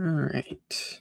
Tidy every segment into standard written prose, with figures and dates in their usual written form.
All right.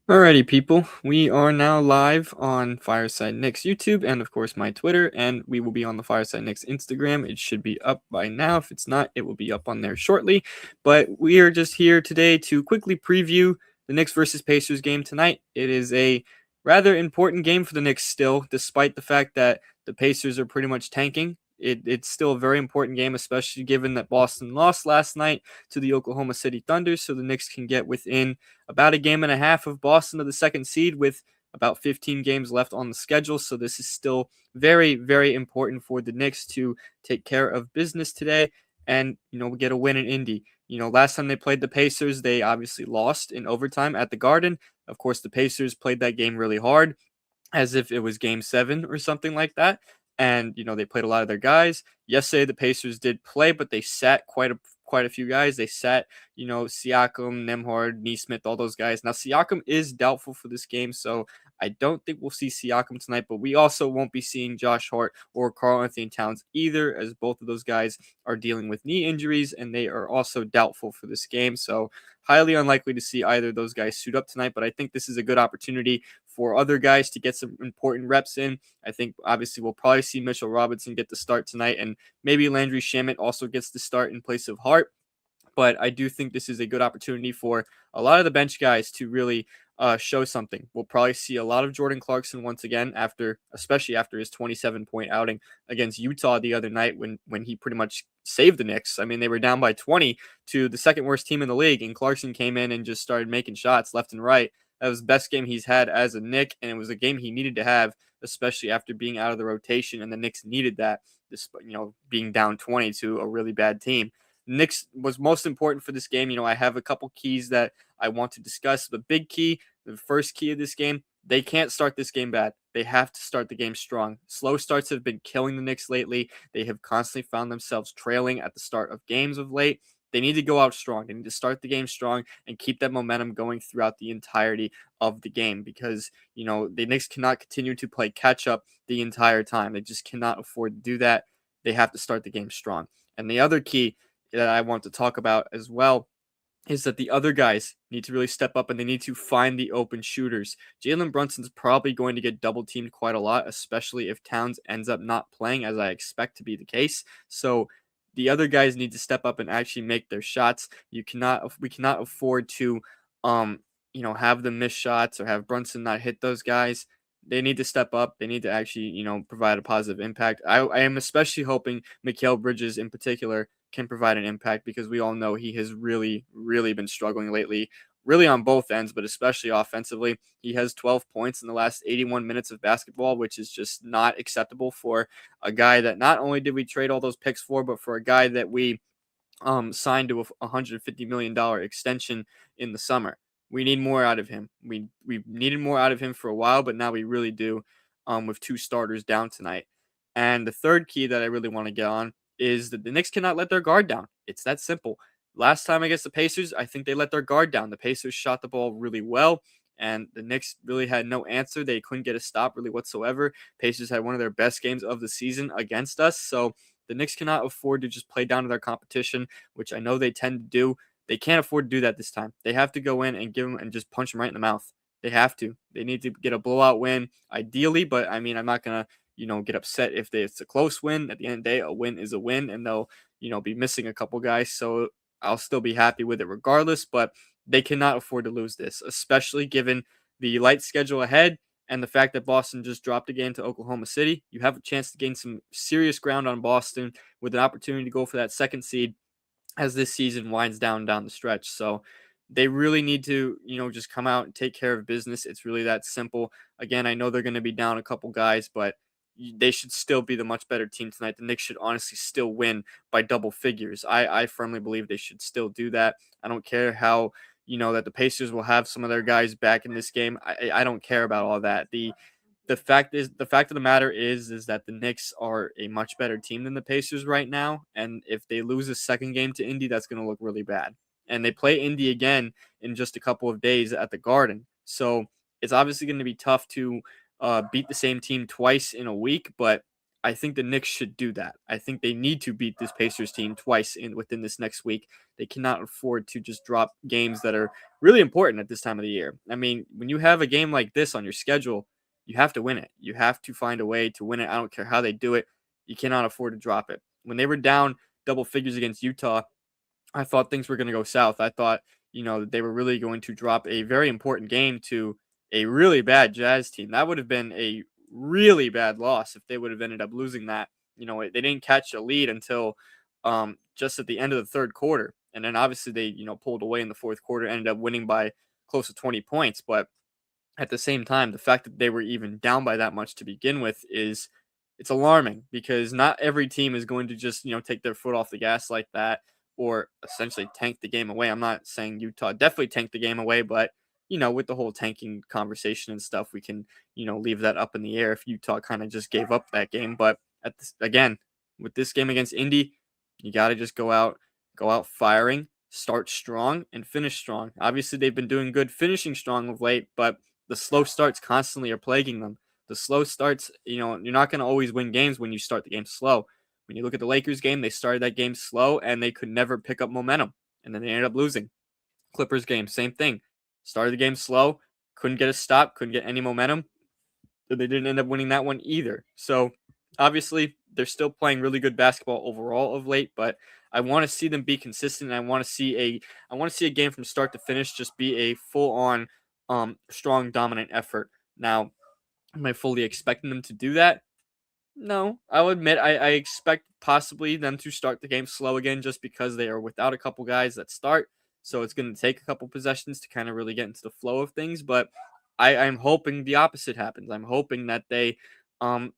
Alrighty, people. We are now live on Fireside Knicks YouTube and, of course, my Twitter, and we will be on the Fireside Knicks Instagram. It should be up by now. If it's not, it will be up on there shortly. But we are just here today to quickly preview the Knicks versus Pacers game tonight. It is a rather important game for the Knicks still, despite the fact that the Pacers are pretty much tanking. It's still a very important game, especially given that Boston lost last night to the Oklahoma City Thunder, so the Knicks can get within about a game and a half of Boston to the second seed with about 15 games left on the schedule. So this is still very, very important for the Knicks to take care of business today and, get a win in Indy. Last time they played the Pacers, they obviously lost in overtime at the Garden. Of course, the Pacers played that game really hard as if it was game 7 or something like that. And, they played a lot of their guys. Yesterday, the Pacers did play, but they sat quite a few guys. They sat, Siakam, Nembhard, Neesmith, all those guys. Now, Siakam is doubtful for this game, so I don't think we'll see Siakam tonight, but we also won't be seeing Josh Hart or Karl-Anthony Towns either, as both of those guys are dealing with knee injuries, and they are also doubtful for this game. So highly unlikely to see either of those guys suit up tonight, but I think this is a good opportunity for other guys to get some important reps in. I think obviously we'll probably see Mitchell Robinson get the start tonight, and maybe Landry Shamet also gets the start in place of Hart. But I do think this is a good opportunity for a lot of the bench guys to really show something. We'll probably see a lot of Jordan Clarkson once again especially after his 27-point outing against Utah the other night when he pretty much saved the Knicks. I mean, they were down by 20 to the second worst team in the league, and Clarkson came in and just started making shots left and right. That was the best game he's had as a Knick, and it was a game he needed to have, especially after being out of the rotation, and the Knicks needed that, being down 20 to a really bad team. Knicks was most important for this game. I have a couple keys that I want to discuss. The big key, the first key of this game, they can't start this game bad. They have to start the game strong. Slow starts have been killing the Knicks lately. They have constantly found themselves trailing at the start of games of late. They need to go out strong. They need to start the game strong and keep that momentum going throughout the entirety of the game because, the Knicks cannot continue to play catch up the entire time. They just cannot afford to do that. They have to start the game strong. And the other key that I want to talk about as well is that the other guys need to really step up and they need to find the open shooters. Jalen Brunson's probably going to get double teamed quite a lot, especially if Towns ends up not playing, as I expect to be the case. So the other guys need to step up and actually make their shots. We cannot afford to, have them miss shots or have Brunson not hit those guys. They need to step up. They need to actually, provide a positive impact. I am especially hoping Mikal Bridges in particular can provide an impact because we all know he has really, really been struggling lately, really on both ends, but especially offensively. He has 12 points in the last 81 minutes of basketball, which is just not acceptable for a guy that not only did we trade all those picks for, but for a guy that we signed to a $150 million extension in the summer. We need more out of him. We've needed more out of him for a while, but now we really do with two starters down tonight. And the third key that I really want to get on is that the Knicks cannot let their guard down. It's that simple. Last time against the Pacers, I think they let their guard down. The Pacers shot the ball really well, and the Knicks really had no answer. They couldn't get a stop really whatsoever. Pacers had one of their best games of the season against us. So the Knicks cannot afford to just play down to their competition, which I know they tend to do. They can't afford to do that this time. They have to go in and give them and just punch them right in the mouth. They have to. They need to get a blowout win, ideally. But I mean, I'm not gonna, get upset if it's a close win. At the end of the day, a win is a win, and they'll, be missing a couple guys. So I'll still be happy with it regardless. But they cannot afford to lose this, especially given the light schedule ahead and the fact that Boston just dropped a game to Oklahoma City. You have a chance to gain some serious ground on Boston with an opportunity to go for that second seed as this season winds down the stretch. So they really need to, just come out and take care of business. It's really that simple. Again, I know they're going to be down a couple guys, but they should still be the much better team tonight. The Knicks should honestly still win by double figures. I firmly believe they should still do that. I don't care how, that the Pacers will have some of their guys back in this game. I don't care about all that. The fact of the matter is that the Knicks are a much better team than the Pacers right now, and if they lose a second game to Indy, that's going to look really bad. And they play Indy again in just a couple of days at the Garden, so it's obviously going to be tough to beat the same team twice in a week. But I think the Knicks should do that. I think they need to beat this Pacers team twice within this next week. They cannot afford to just drop games that are really important at this time of the year. I mean, when you have a game like this on your schedule, you have to win it. You have to find a way to win it. I don't care how they do it. You cannot afford to drop it. When they were down double figures against Utah, I thought things were going to go south. I thought, they were really going to drop a very important game to a really bad Jazz team. That would have been a really bad loss if they would have ended up losing that. They didn't catch a lead until just at the end of the third quarter. And then obviously they, pulled away in the fourth quarter, ended up winning by close to 20 points. But at the same time, the fact that they were even down by that much to begin with it's alarming because not every team is going to just, take their foot off the gas like that or essentially tank the game away. I'm not saying Utah definitely tanked the game away, but with the whole tanking conversation and stuff, we can, leave that up in the air if Utah kind of just gave up that game. But again, with this game against Indy, you got to just go out firing, start strong and finish strong. Obviously, they've been doing good finishing strong of late, but the slow starts constantly are plaguing them. The slow starts, you're not going to always win games when you start the game slow. When you look at the Lakers game, they started that game slow and they could never pick up momentum, and then they ended up losing. Clippers game, same thing. Started the game slow, couldn't get a stop, couldn't get any momentum. They didn't end up winning that one either. So obviously, they're still playing really good basketball overall of late, but I want to see them be consistent. I want to see a game from start to finish just be a full on strong dominant effort. Now, am I fully expecting them to do that? No, I'll admit I expect possibly them to start the game slow again just because they are without a couple guys that start. So it's going to take a couple possessions to kind of really get into the flow of things. But I'm hoping the opposite happens. I'm hoping that they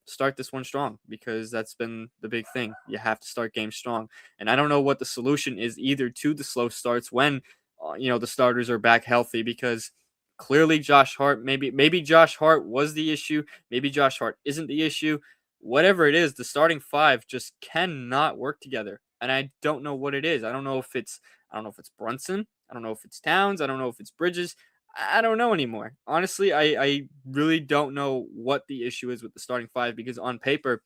start this one strong because that's been the big thing. You have to start games strong. And I don't know what the solution is either to the slow starts when the starters are back healthy because clearly Josh Hart maybe Josh Hart was the issue. Maybe Josh Hart isn't the issue. Whatever it is, the starting five just cannot work together. And I don't know what it is. I don't know if it's Brunson. I don't know if it's Towns. I don't know if it's Bridges. I don't know anymore. Honestly, I really don't know what the issue is with the starting five because on paper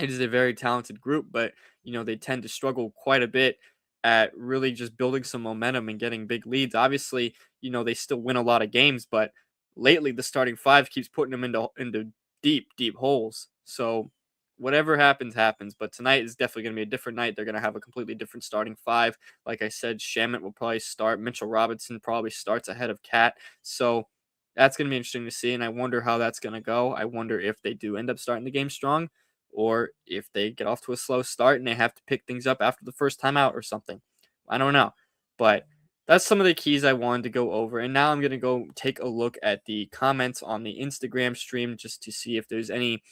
it is a very talented group, but they tend to struggle quite a bit at really just building some momentum and getting big leads. Obviously, they still win a lot of games, but lately the starting five keeps putting them into deep, deep holes. So whatever happens, happens. But tonight is definitely going to be a different night. They're going to have a completely different starting five. Like I said, Shamit will probably start. Mitchell Robinson probably starts ahead of Cat. So that's going to be interesting to see. And I wonder how that's going to go. I wonder if they do end up starting the game strong or if they get off to a slow start and they have to pick things up after the first time out or something. I don't know. But that's some of the keys I wanted to go over. And now I'm going to go take a look at the comments on the Instagram stream just to see if there's any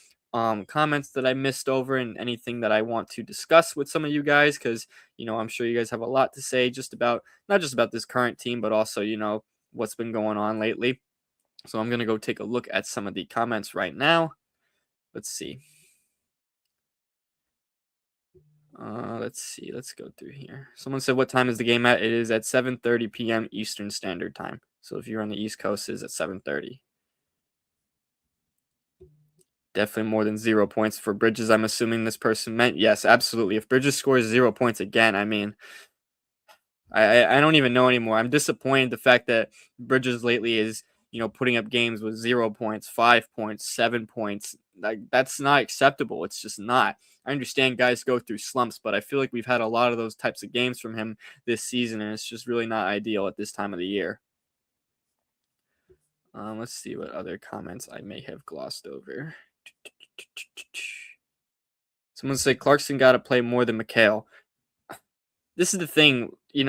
comments that I missed over and anything that I want to discuss with some of you guys because, I'm sure you guys have a lot to say just about, not just about this current team, but also, what's been going on lately. So I'm going to go take a look at some of the comments right now. Let's see. Let's see. Let's go through here. Someone said, "What time is the game at?" It is at 7:30 p.m. Eastern Standard Time. So if you're on the East Coast, it's at 7:30. Definitely more than 0 points for Bridges. I'm assuming this person meant yes, absolutely. If Bridges scores 0 points again, I mean, I don't even know anymore. I'm disappointed the fact that Bridges lately is putting up games with 0 points, 5 points, 7 points. Like that's not acceptable. It's just not. I understand guys go through slumps, but I feel like we've had a lot of those types of games from him this season, and it's just really not ideal at this time of the year. Let's see what other comments I may have glossed over. Someone said Clarkson got to play more than McHale. This is the thing, we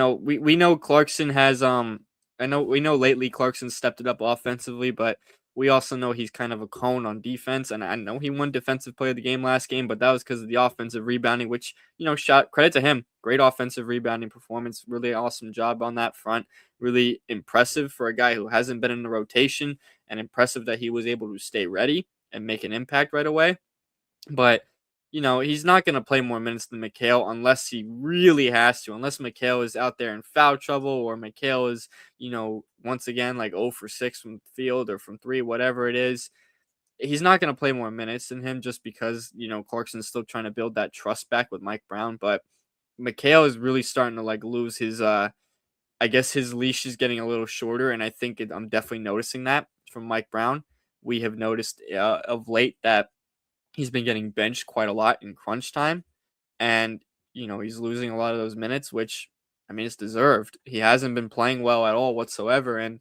know Clarkson has we know lately Clarkson stepped it up offensively, but we also know he's kind of a cone on defense, and I know he won defensive player of the game last game, but that was because of the offensive rebounding, which shot credit to him. Great offensive rebounding performance, really awesome job on that front. Really impressive for a guy who hasn't been in the rotation, and impressive that he was able to stay ready and make an impact right away. But he's not going to play more minutes than McHale unless he really has to, unless McHale is out there in foul trouble or McHale is, once again, like 0 for 6 from the field or from 3, whatever it is. he's not going to play more minutes than him just because, Clarkson's still trying to build that trust back with Mike Brown. But Mikhail is really starting to like lose his, I guess his leash is getting a little shorter. And I think I'm definitely noticing that from Mike Brown. We have noticed of late that he's been getting benched quite a lot in crunch time. And, he's losing a lot of those minutes, which, I mean, it's deserved. He hasn't been playing well at all whatsoever. And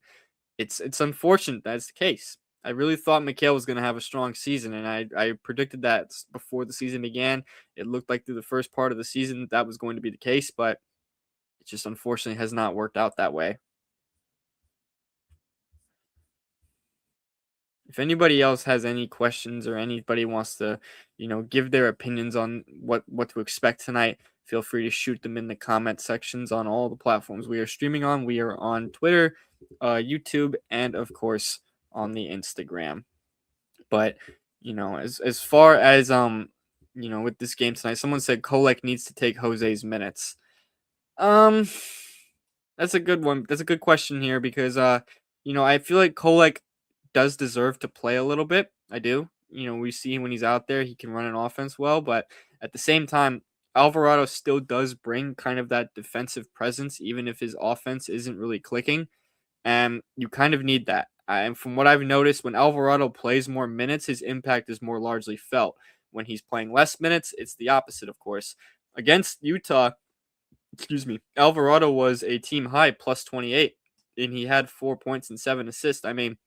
it's unfortunate that's the case. I really thought Mikhail was going to have a strong season, and I predicted that before the season began. It looked like through the first part of the season that was going to be the case, but it just unfortunately has not worked out that way. If anybody else has any questions or anybody wants to, give their opinions on what to expect tonight, feel free to shoot them in the comment sections on all the platforms we are streaming on. We are on Twitter, YouTube, and of course on the Instagram. But as far as with this game tonight, someone said Kolek needs to take Jose's minutes. Um, that's a good one. That's a good question here because I feel like Kolek does deserve to play a little bit. I do. We see when he's out there, he can run an offense well, but at the same time, Alvarado still does bring kind of that defensive presence, even if his offense isn't really clicking. And you kind of need that. And from what I've noticed, when Alvarado plays more minutes, his impact is more largely felt. When he's playing less minutes, it's the opposite, of course. Against Utah, Alvarado was a team high plus 28, and he had 4 points and 7 assists. I mean,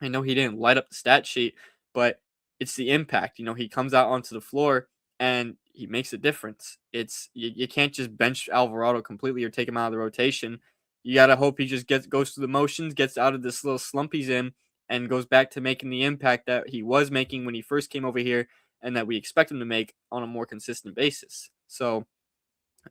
I know he didn't light up the stat sheet, but it's the impact. He comes out onto the floor and he makes a difference. You can't just bench Alvarado completely or take him out of the rotation. You gotta hope he just goes through the motions, gets out of this little slump he's in, and goes back to making the impact that he was making when he first came over here, and that we expect him to make on a more consistent basis. So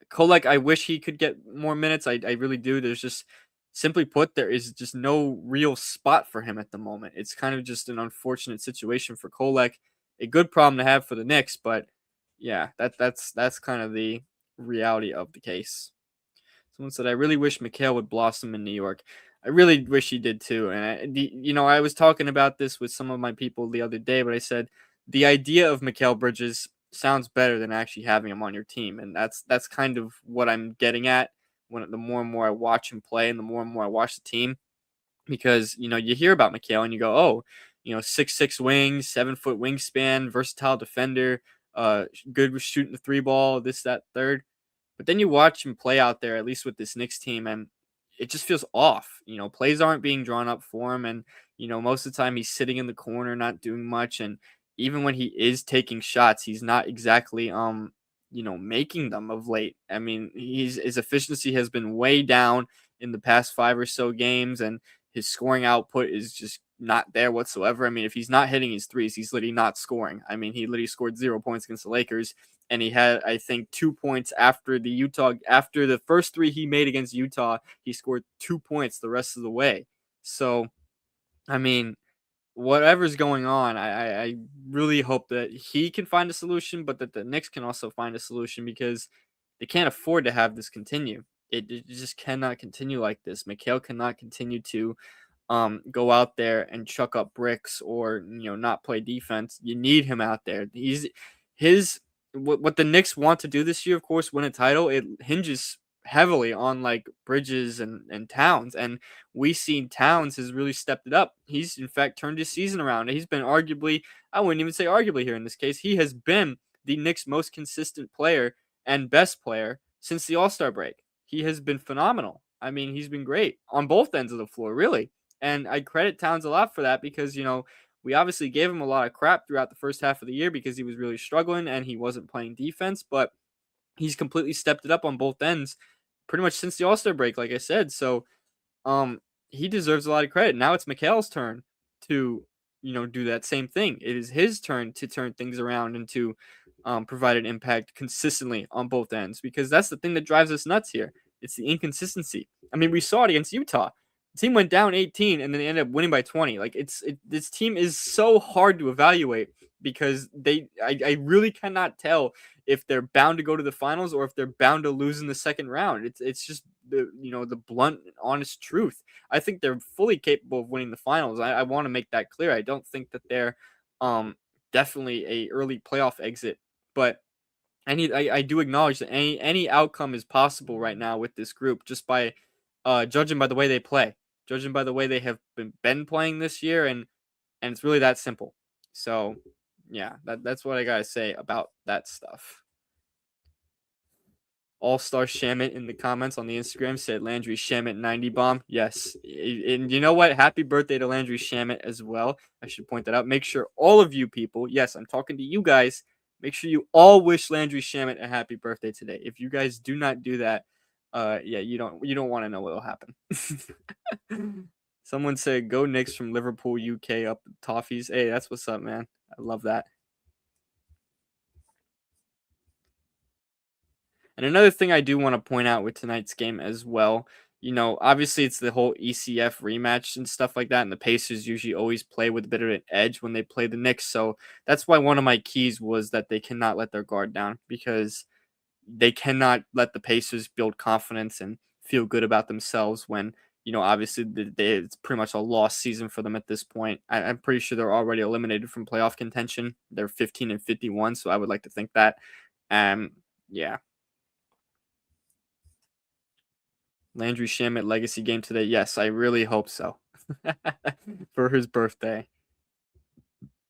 Kolek, I wish he could get more minutes. I really do. There's just simply put, there is just no real spot for him at the moment. It's kind of just an unfortunate situation for Kolek. A good problem to have for the Knicks, but yeah, that's kind of the reality of the case. Someone said, "I really wish Mikhail would blossom in New York." I really wish he did too. And I was talking about this with some of my people the other day, but I said the idea of Mikhail Bridges sounds better than actually having him on your team, and that's kind of what I'm getting at when the more and more I watch him play, and the more I watch the team, because you hear about Mikhail and you go, oh, 6'6" wings, 7 foot wingspan, versatile defender, good with shooting the three ball, this, that, third. But then you watch him play out there, at least with this Knicks team, and it just feels off. Plays aren't being drawn up for him, and most of the time he's sitting in the corner, not doing much. And even when he is taking shots, he's not exactly making them of late. I mean, his efficiency has been way down in the past 5 or so games, and his scoring output is just not there whatsoever. I mean, if he's not hitting his threes, he's literally not scoring. I mean, he literally scored 0 points against the Lakers, and he had, I think, 2 points after the first three he made against Utah. He scored 2 points the rest of the way. So, I mean, whatever's going on, I really hope that he can find a solution, but that the Knicks can also find a solution, because they can't afford to have this continue. It just cannot continue like this. Mikhail cannot continue to go out there and chuck up bricks, or not play defense. You need him out there. His what the Knicks want to do this year, of course, win a title. It hinges heavily on like Bridges and Towns, and we seen Towns has really stepped it up. He's in fact turned his season around. He's been arguably, I wouldn't even say arguably here in this case, he has been the Knicks' most consistent player and best player since the All-Star break. He has been phenomenal. I mean, he's been great on both ends of the floor, really. And I credit Towns a lot for that, because, we obviously gave him a lot of crap throughout the first half of the year because he was really struggling and he wasn't playing defense, but he's completely stepped it up on both ends pretty much since the All-Star break, like I said. So he deserves a lot of credit. Now it's Mikhail's turn to, do that same thing. It is his turn to turn things around and to provide an impact consistently on both ends, because that's the thing that drives us nuts here. It's the inconsistency. I mean, we saw it against Utah. The team went down 18 and then they ended up winning by 20. Like this team is so hard to evaluate, because I really cannot tell if they're bound to go to the finals or if they're bound to lose in the second round. It's just the blunt, honest truth. I think they're fully capable of winning the finals. I want to make that clear. I don't think that they're um, definitely a early playoff exit. But I do acknowledge that any outcome is possible right now with this group just by judging by the way they play, judging by the way they have been playing this year, and it's really that simple. So yeah, that's what I gotta say about that stuff. All Star Shamit in the comments on the Instagram said Landry Shamit 90 bomb. Yes. And you know what? Happy birthday to Landry Shamit as well. I should point that out. Make sure all of you people, yes, I'm talking to you guys, make sure you all wish Landry Shamit a happy birthday today. If you guys do not do that, yeah, you don't want to know what'll happen. Someone said go Knicks from Liverpool, UK up the Toffees. Hey, that's what's up, man. I love that. And another thing I do want to point out with tonight's game as well, obviously it's the whole ECF rematch and stuff like that, and the Pacers usually always play with a bit of an edge when they play the Knicks. So that's why one of my keys was that they cannot let their guard down because they cannot let the Pacers build confidence and feel good about themselves when, obviously it's pretty much a lost season for them at this point. I'm pretty sure they're already eliminated from playoff contention. They're 15-51, so I would like to think that. Yeah. Landry Shamet legacy game today. Yes, I really hope so. For his birthday.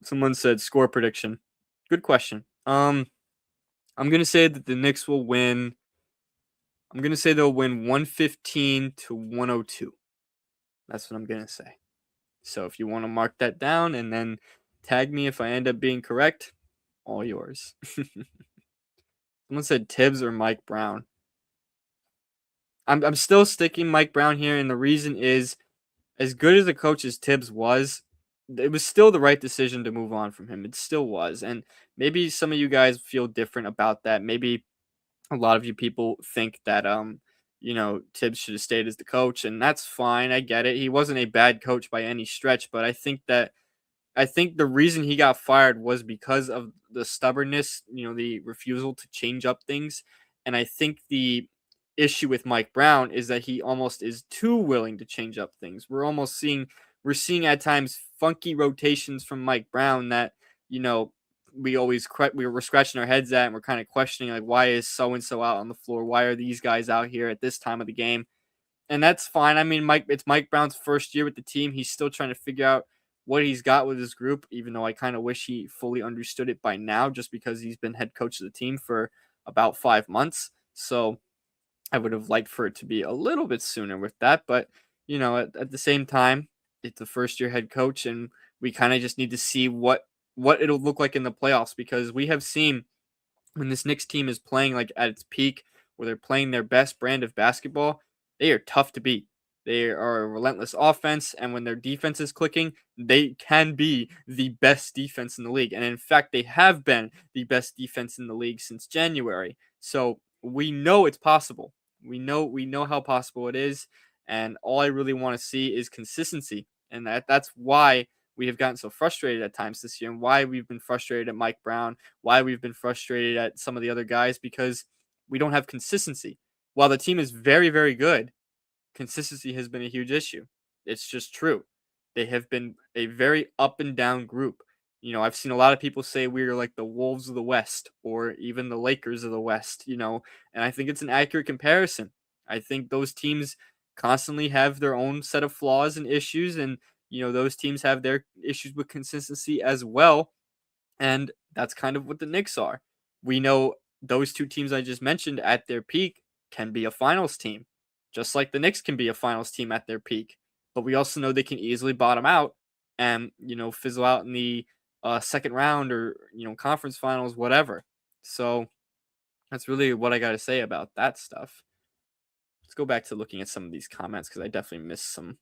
Someone said score prediction. Good question. I'm gonna say that the Knicks will win. I'm gonna say they'll win 115-102. That's what I'm gonna say. So if you want to mark that down and then tag me if I end up being correct, all yours. Someone said Tibbs or Mike Brown. I'm still sticking Mike Brown here, and the reason is as good as a coach as Tibbs was, it was still the right decision to move on from him. It still was. And maybe some of you guys feel different about that. Maybe a lot of you people think that Tibbs should have stayed as the coach, and that's fine. I get it. He wasn't a bad coach by any stretch, but I think the reason he got fired was because of the stubbornness, the refusal to change up things. And I think the issue with Mike Brown is that he almost is too willing to change up things. We're seeing at times funky rotations from Mike Brown that, you know, we were scratching our heads at, and we're kind of questioning like, why is so and so out on the floor? Why are these guys out here at this time of the game? And that's fine. I mean, it's Mike Brown's first year with the team. He's still trying to figure out what he's got with his group, even though I kind of wish he fully understood it by now, just because he's been head coach of the team for about 5 months. So I would have liked for it to be a little bit sooner with that. But, at the same time, it's the first year head coach, and we kind of just need to see what it'll look like in the playoffs, because we have seen when this Knicks team is playing like at its peak, where they're playing their best brand of basketball, they are tough to beat. They are a relentless offense, and when their defense is clicking, they can be the best defense in the league. And in fact, they have been the best defense in the league since January. So we know it's possible. We know how possible it is, and all I really want to see is consistency. And that's why we have gotten so frustrated at times this year, and why we've been frustrated at Mike Brown, why we've been frustrated at some of the other guys, because we don't have consistency. While the team is very, very good, consistency has been a huge issue. It's just true. They have been a very up and down group. I've seen a lot of people say we are like the Wolves of the West or even the Lakers of the West, and I think it's an accurate comparison. I think those teams constantly have their own set of flaws and issues, and those teams have their issues with consistency as well. And that's kind of what the Knicks are. We know those two teams I just mentioned at their peak can be a finals team, just like the Knicks can be a finals team at their peak. But we also know they can easily bottom out and, fizzle out in the second round or, conference finals, whatever. So that's really what I got to say about that stuff. Let's go back to looking at some of these comments because I definitely missed some.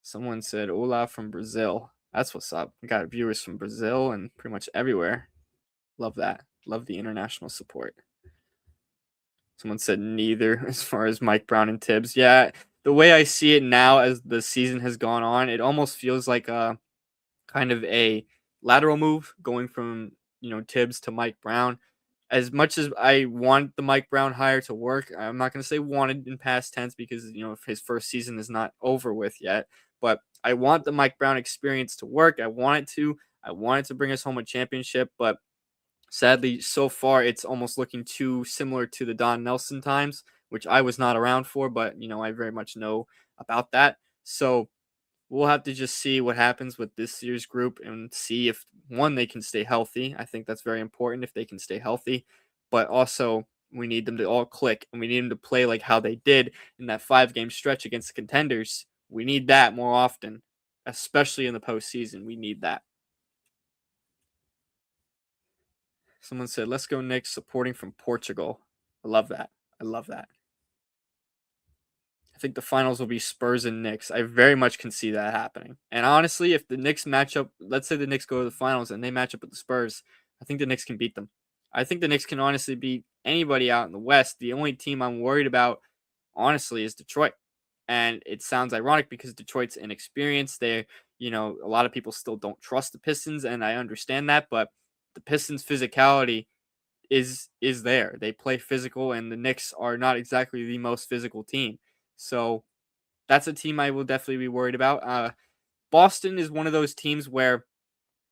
Someone said, Hola from Brazil. That's what's up. We got viewers from Brazil and pretty much everywhere. Love that. Love the international support. Someone said neither as far as Mike Brown and Tibbs. Yeah, the way I see it now as the season has gone on, it almost feels like a kind of a lateral move going from, Tibbs to Mike Brown. As much as I want the Mike Brown hire to work, I'm not going to say wanted in past tense because, his first season is not over with yet. but I want the Mike Brown experience to work. I want it to bring us home a championship, but sadly, so far it's almost looking too similar to the Don Nelson times, which I was not around for, but I very much know about that. So we'll have to just see what happens with this year's group and see if one they can stay healthy. I think that's very important if they can stay healthy, but also we need them to all click and we need them to play like how they did in that 5 game stretch against the contenders. We need that more often, especially in the postseason. We need that. Someone said, "Let's go Knicks," supporting from Portugal. I love that. I love that. I think the finals will be Spurs and Knicks. I very much can see that happening. And honestly, if the Knicks match up, let's say the Knicks go to the finals and they match up with the Spurs, I think the Knicks can beat them. I think the Knicks can honestly beat anybody out in the West. The only team I'm worried about, honestly, is Detroit. And it sounds ironic because Detroit's inexperienced. A lot of people still don't trust the Pistons, and I understand that, but the Pistons' physicality is there. They play physical, and the Knicks are not exactly the most physical team. So that's a team I will definitely be worried about. Boston is one of those teams where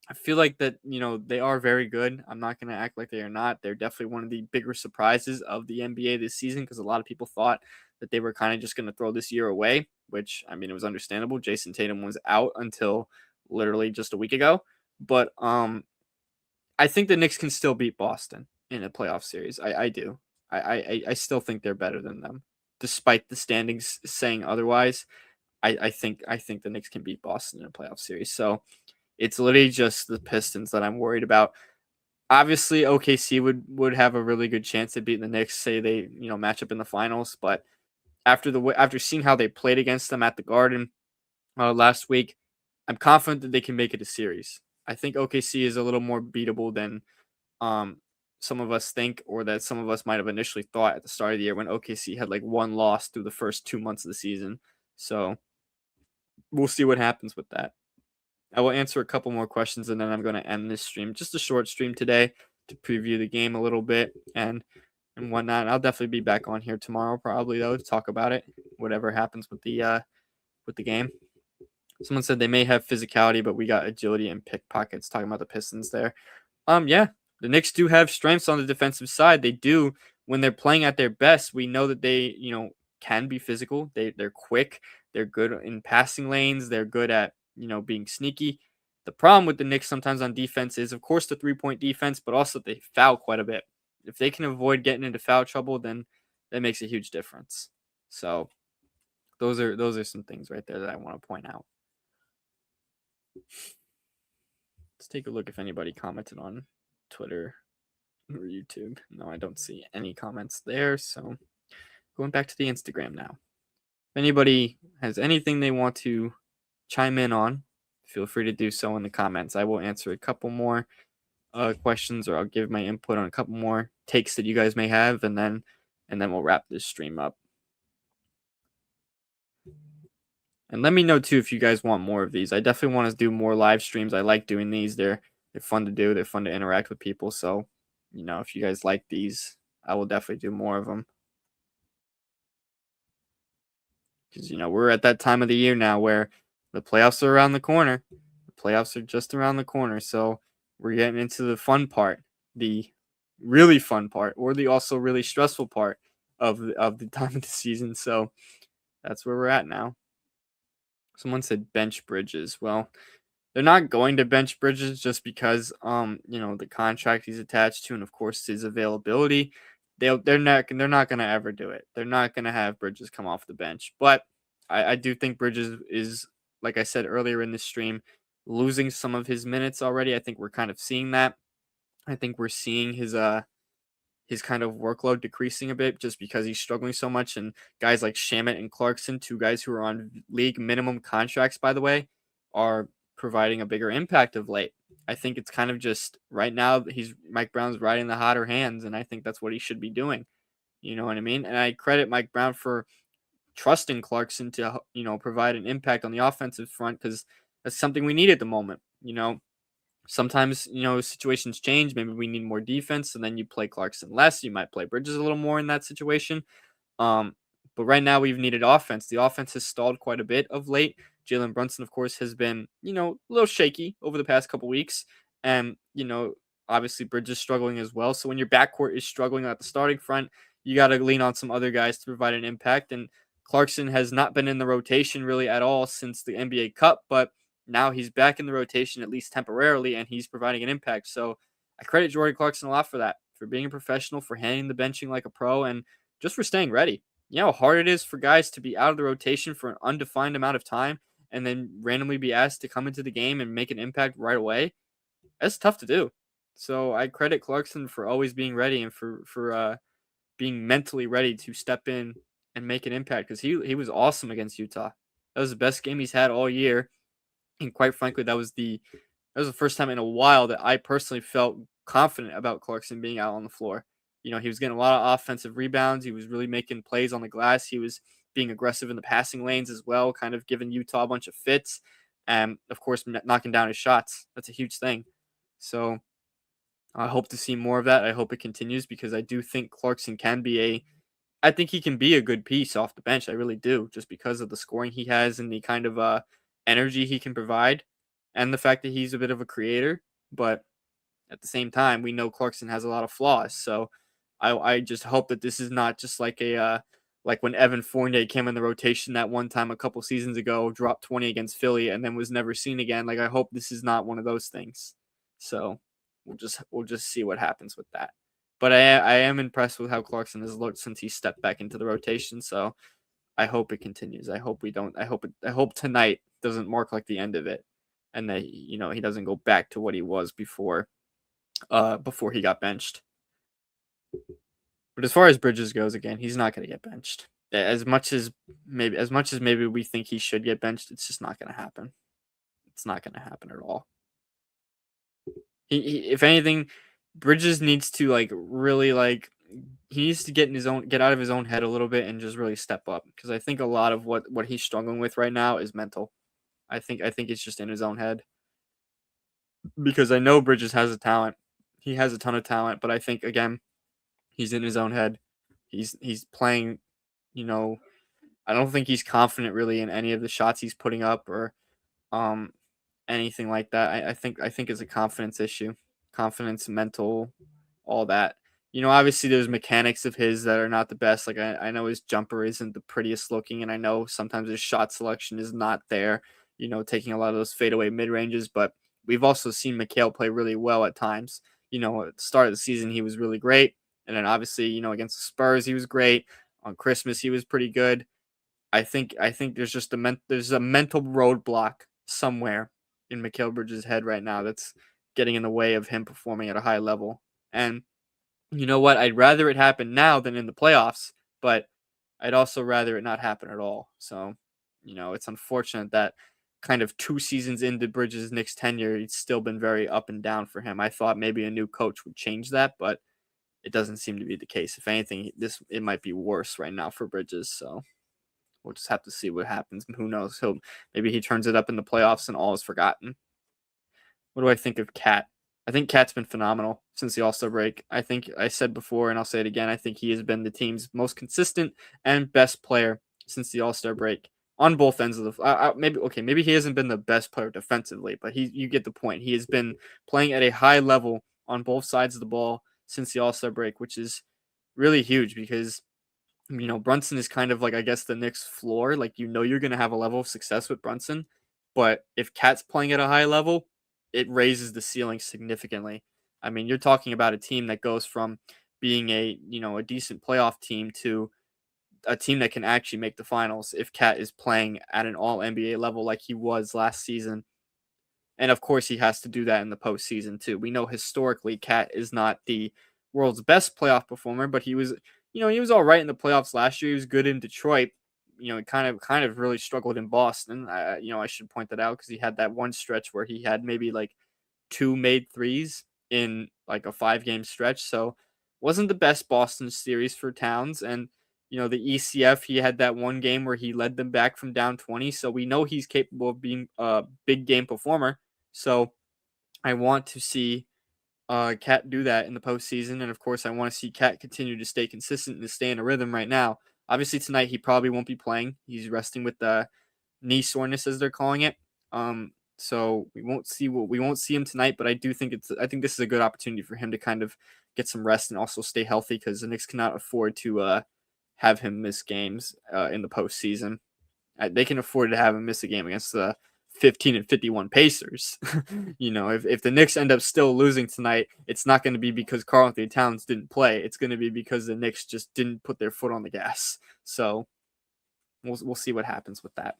I feel like that they are very good. I'm not going to act like they are not. They're definitely one of the bigger surprises of the NBA this season because a lot of people thought that they were kind of just going to throw this year away, which I mean it was understandable. Jason Tatum was out until literally just a week ago, but I think the Knicks can still beat Boston in a playoff series. I do. I still think they're better than them, despite the standings saying otherwise. I think the Knicks can beat Boston in a playoff series. So it's literally just the Pistons that I'm worried about. Obviously, OKC would have a really good chance of beating the Knicks. Say they match up in the finals, but after seeing how they played against them at the Garden last week, I'm confident that they can make it a series. I think OKC is a little more beatable than um, some of us think, or that some of us might have initially thought at the start of the year when OKC had like one loss through the first 2 months of the season. So we'll see what happens with that. I will answer a couple more questions and then I'm going to end this stream. Just a short stream today to preview the game a little bit and whatnot. I'll definitely be back on here tomorrow, probably though, to talk about it. Whatever happens with the game. Someone said they may have physicality, but we got agility and pickpockets. Talking about the Pistons there. Yeah, the Knicks do have strengths on the defensive side. They do when they're playing at their best. We know that they, can be physical. They're quick. They're good in passing lanes. They're good at, being sneaky. The problem with the Knicks sometimes on defense is, of course, the 3-point defense, but also they foul quite a bit. If they can avoid getting into foul trouble, then that makes a huge difference. So those are some things right there that I want to point out. Let's take a look if anybody commented on Twitter or YouTube. No, I don't see any comments there. So going back to the Instagram now. If anybody has anything they want to chime in on, feel free to do so in the comments. I will answer a couple more questions, or I'll give my input on a couple more takes that you guys may have, and then we'll wrap this stream up. And let me know too if you guys want more of these. I definitely want to do more live streams. I like doing these. They're fun to do. They're fun to interact with people. So, if you guys like these, I will definitely do more of them. Because, we're at that time of the year now where the playoffs are around the corner. The playoffs are just around the corner. So we're getting into the fun part, the really fun part, or the also really stressful part of the time of the season. So that's where we're at now. Someone said bench Bridges. Well, they're not going to bench Bridges just because the contract he's attached to, and of course his availability. They're not going to ever do it. They're not going to have Bridges come off the bench. But I do think Bridges is, like I said earlier in this stream, losing some of his minutes already. I think we're kind of seeing that. I think we're seeing his kind of workload decreasing a bit just because he's struggling so much. And guys like Shamet and Clarkson, 2 guys who are on league minimum contracts, by the way, are providing a bigger impact of late. I think it's kind of just right now Mike Brown's riding the hotter hands, and I think that's what he should be doing. You know what I mean? And I credit Mike Brown for trusting Clarkson to, provide an impact on the offensive front because that's something we need at the moment. Sometimes, situations change. Maybe we need more defense, and then you play Clarkson less. You might play Bridges a little more in that situation. But right now we've needed offense. The offense has stalled quite a bit of late Jalen Brunson, of course, has been, a little shaky over the past couple weeks. And, obviously Bridges struggling as well. So when your backcourt is struggling at the starting front, you got to lean on some other guys to provide an impact. And Clarkson has not been in the rotation really at all since the NBA Cup, but now he's back in the rotation, at least temporarily, and he's providing an impact. So I credit Jordan Clarkson a lot for that, for being a professional, for handling the benching like a pro, and just for staying ready. You know how hard it is for guys to be out of the rotation for an undefined amount of time and then randomly be asked to come into the game and make an impact right away? That's tough to do. So I credit Clarkson for always being ready and for being mentally ready to step in and make an impact, because he was awesome against Utah. That was the best game he's had all year, and quite frankly, that was the first time in a while that I personally felt confident about Clarkson being out on the floor. He was getting a lot of offensive rebounds. He was really making plays on the glass. He was being aggressive in the passing lanes as well, kind of giving Utah a bunch of fits, and of course knocking down his shots. That's a huge thing. So I hope to see more of that. I hope it continues, because I do think Clarkson can be I think he can be a good piece off the bench. I really do, just because of the scoring he has and the kind of energy he can provide, and the fact that he's a bit of a creator. But at the same time, we know Clarkson has a lot of flaws. So I just hope that this is not just like like when Evan Fournier came in the rotation that one time a couple seasons ago, dropped 20 against Philly, and then was never seen again. Like, I hope this is not one of those things. So we'll just see what happens with that. But I am impressed with how Clarkson has looked since he stepped back into the rotation. So I hope it continues. I hope we don't. I hope tonight doesn't mark like the end of it, and that he doesn't go back to what he was before he got benched. But as far as Bridges goes, again, he's not going to get benched. As much as maybe we think he should get benched, it's just not going to happen. It's not going to happen at all. If anything, Bridges needs to he needs to get out of his own head a little bit and just really step up, because I think a lot of what he's struggling with right now is mental. I think it's just in his own head, because I know Bridges has a talent. He has a ton of talent, but I think, again, he's in his own head. He's playing, I don't think he's confident really in any of the shots he's putting up, or um anything like that. I think it's a confidence issue, confidence, mental, all that. Obviously there's mechanics of his that are not the best. Like, I know his jumper isn't the prettiest looking, and I know sometimes his shot selection is not there. Taking a lot of those fadeaway mid ranges, but we've also seen Mikal play really well at times. At the start of the season he was really great, and then obviously against the Spurs he was great. On Christmas he was pretty good. I think there's just there's a mental roadblock somewhere in Mikal Bridges' head right now that's getting in the way of him performing at a high level. And you know what? I'd rather it happen now than in the playoffs, but I'd also rather it not happen at all. So, it's unfortunate that kind of 2 seasons into Bridges' Knicks tenure, it's still been very up and down for him. I thought maybe a new coach would change that, but it doesn't seem to be the case. If anything, it might be worse right now for Bridges. So we'll just have to see what happens. And who knows? Maybe he turns it up in the playoffs and all is forgotten. What do I think of Cat? I think Cat's been phenomenal since the All-Star break. I think I said before, and I'll say it again, I think he has been the team's most consistent and best player since the All-Star break on both ends of the maybe he hasn't been the best player defensively, but you get the point. He has been playing at a high level on both sides of the ball since the All-Star break, which is really huge, because Brunson is kind of like, I guess, the Knicks floor. Like, you're going to have a level of success with Brunson, but if Cat's playing at a high level, it raises the ceiling significantly. I mean, you're talking about a team that goes from being a decent playoff team to a team that can actually make the finals if Cat is playing at an all NBA level like he was last season. And of course, he has to do that in the postseason too. We know historically Cat is not the world's best playoff performer, but he was all right in the playoffs last year. He was good in Detroit. Kind of really struggled in Boston. I should point that out, because he had that one stretch where he had maybe like 2 made threes in like a 5-game stretch. So wasn't the best Boston series for Towns. And the ECF, he had that one game where he led them back from down 20. So we know he's capable of being a big game performer. So I want to see Cat do that in the postseason, and of course, I want to see Cat continue to stay consistent and to stay in a rhythm right now. Obviously, tonight he probably won't be playing. He's resting with the knee soreness as they're calling it. So we won't see him tonight, but I think this is a good opportunity for him to kind of get some rest and also stay healthy because the Knicks cannot afford to have him miss games in the postseason. They can afford to have him miss a game against the 15-51 Pacers. If the Knicks end up still losing tonight, it's not going to be because Karl-Anthony Towns didn't play. It's going to be because the Knicks just didn't put their foot on the gas. So we'll see what happens with that.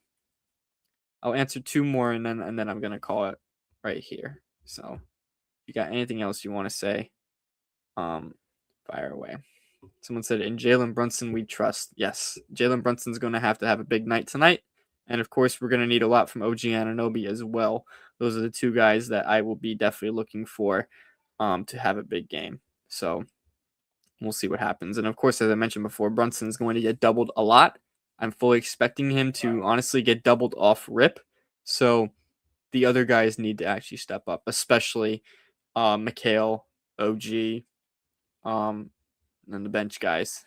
I'll answer two more and then I'm going to call it right here. So if you got anything else you want to say, fire away. Someone said, in Jalen Brunson, we trust. Yes, Jalen Brunson's going to have a big night tonight. And of course, we're going to need a lot from OG Anunoby as well. Those are the two guys that I will be definitely looking for to have a big game. So we'll see what happens. And of course, as I mentioned before, Brunson's going to get doubled a lot. I'm fully expecting him to honestly get doubled off rip. So the other guys need to actually step up, especially Mikhail, OG, and the bench guys.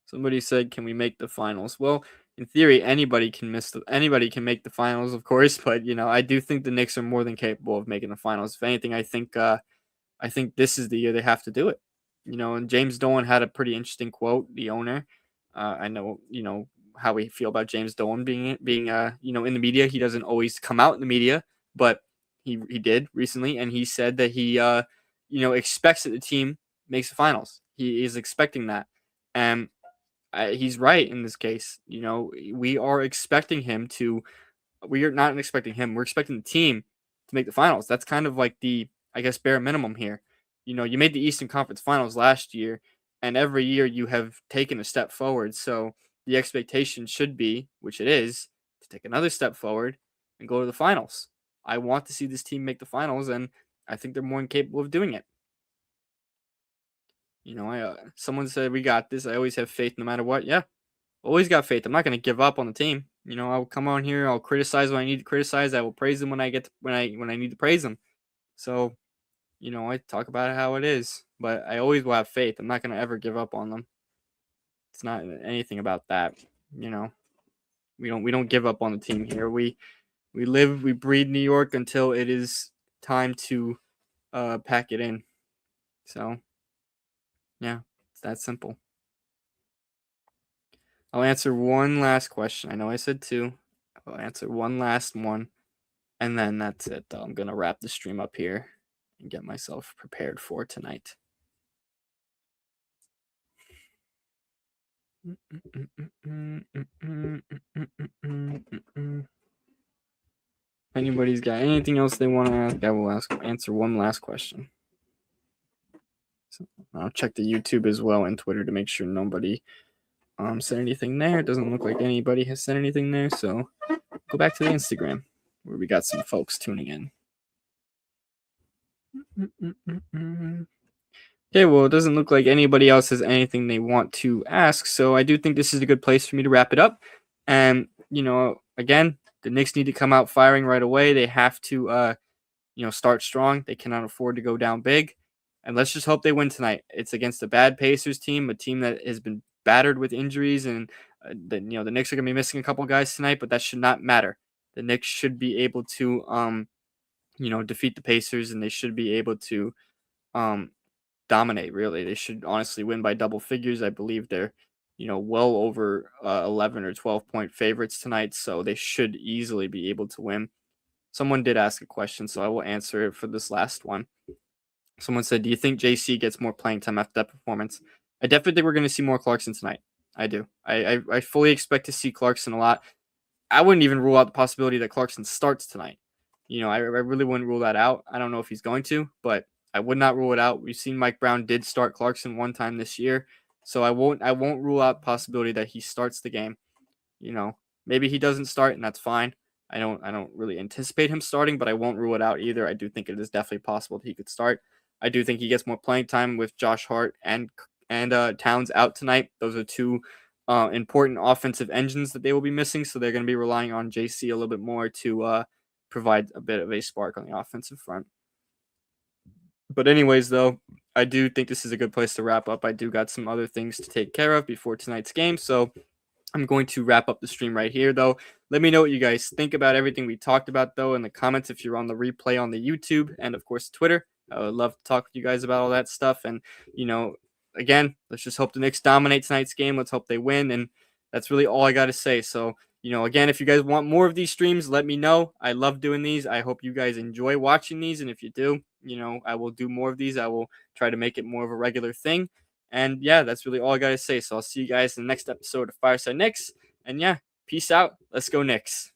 Somebody said, "Can we make the finals?" Well, in theory, anybody can make the finals, of course. But I do think the Knicks are more than capable of making the finals. If anything, I think this is the year they have to do it. And James Dolan had a pretty interesting quote. The owner, I know, how we feel about James Dolan being in the media. He doesn't always come out in the media, but he did recently, and he said that he expects that the team makes the finals. He is expecting that, and he's right in this case. We are expecting him to. We are not expecting him. We're expecting the team to make the finals. That's kind of like the, I guess, bare minimum here. You made the Eastern Conference Finals last year, and every year you have taken a step forward. So the expectation should be, which it is, to take another step forward and go to the finals. I want to see this team make the finals, and I think they're more than capable of doing it. Someone said we got this. I always have faith no matter what. Yeah, always got faith. I'm not going to give up on the team. I'll come on here. I'll criticize when I need to criticize. I will praise them when I need to praise them. So, I talk about it how it is, but I always will have faith. I'm not going to ever give up on them. It's not anything about that. We don't give up on the team here. We live, we breathe New York until it is time to pack it in. So, yeah, it's that simple. I'll answer one last question. I know I said two. I'll answer one last one, and then that's it. I'm going to wrap the stream up here and get myself prepared for tonight. Anybody's got anything else they want to ask, I will answer one last question. So I'll check the YouTube as well and Twitter to make sure nobody said anything there. It doesn't look like anybody has said anything there, so go back to the Instagram where we got some folks tuning in. Okay, well, it doesn't look like anybody else has anything they want to ask, so I do think this is a good place for me to wrap it up. And again, the Knicks need to come out firing right away. They have to start strong. They cannot afford to go down big. And let's just hope they win tonight. It's against a bad Pacers team, a team that has been battered with injuries, and the Knicks are going to be missing a couple guys tonight, but that should not matter. The Knicks should be able to defeat the Pacers, and they should be able to dominate, really. They should honestly win by double figures. I believe they're well over 11 or 12-point favorites tonight, so they should easily be able to win. Someone did ask a question, so I will answer it for this last one. Someone said, do you think JC gets more playing time after that performance? I definitely think we're going to see more Clarkson tonight. I do. I fully expect to see Clarkson a lot. I wouldn't even rule out the possibility that Clarkson starts tonight. I really wouldn't rule that out. I don't know if he's going to, but I would not rule it out. We've seen Mike Brown did start Clarkson one time this year, so I won't rule out the possibility that he starts the game. Maybe he doesn't start, and that's fine. I don't really anticipate him starting, but I won't rule it out either. I do think it is definitely possible that he could start. I do think he gets more playing time with Josh Hart and Towns out tonight. Those are two important offensive engines that they will be missing, so they're going to be relying on JC a little bit more to provide a bit of a spark on the offensive front. But anyways, though, I do think this is a good place to wrap up. I do got some other things to take care of before tonight's game, so I'm going to wrap up the stream right here, though. Let me know what you guys think about everything we talked about, though, in the comments if you're on the replay on the YouTube and, of course, Twitter. I would love to talk with you guys about all that stuff. And, again, let's just hope the Knicks dominate tonight's game. Let's hope they win. And that's really all I got to say. So, again, if you guys want more of these streams, let me know. I love doing these. I hope you guys enjoy watching these. And if you do, I will do more of these. I will try to make it more of a regular thing. And yeah, that's really all I got to say. So I'll see you guys in the next episode of Fireside Knicks. And yeah, peace out. Let's go Knicks.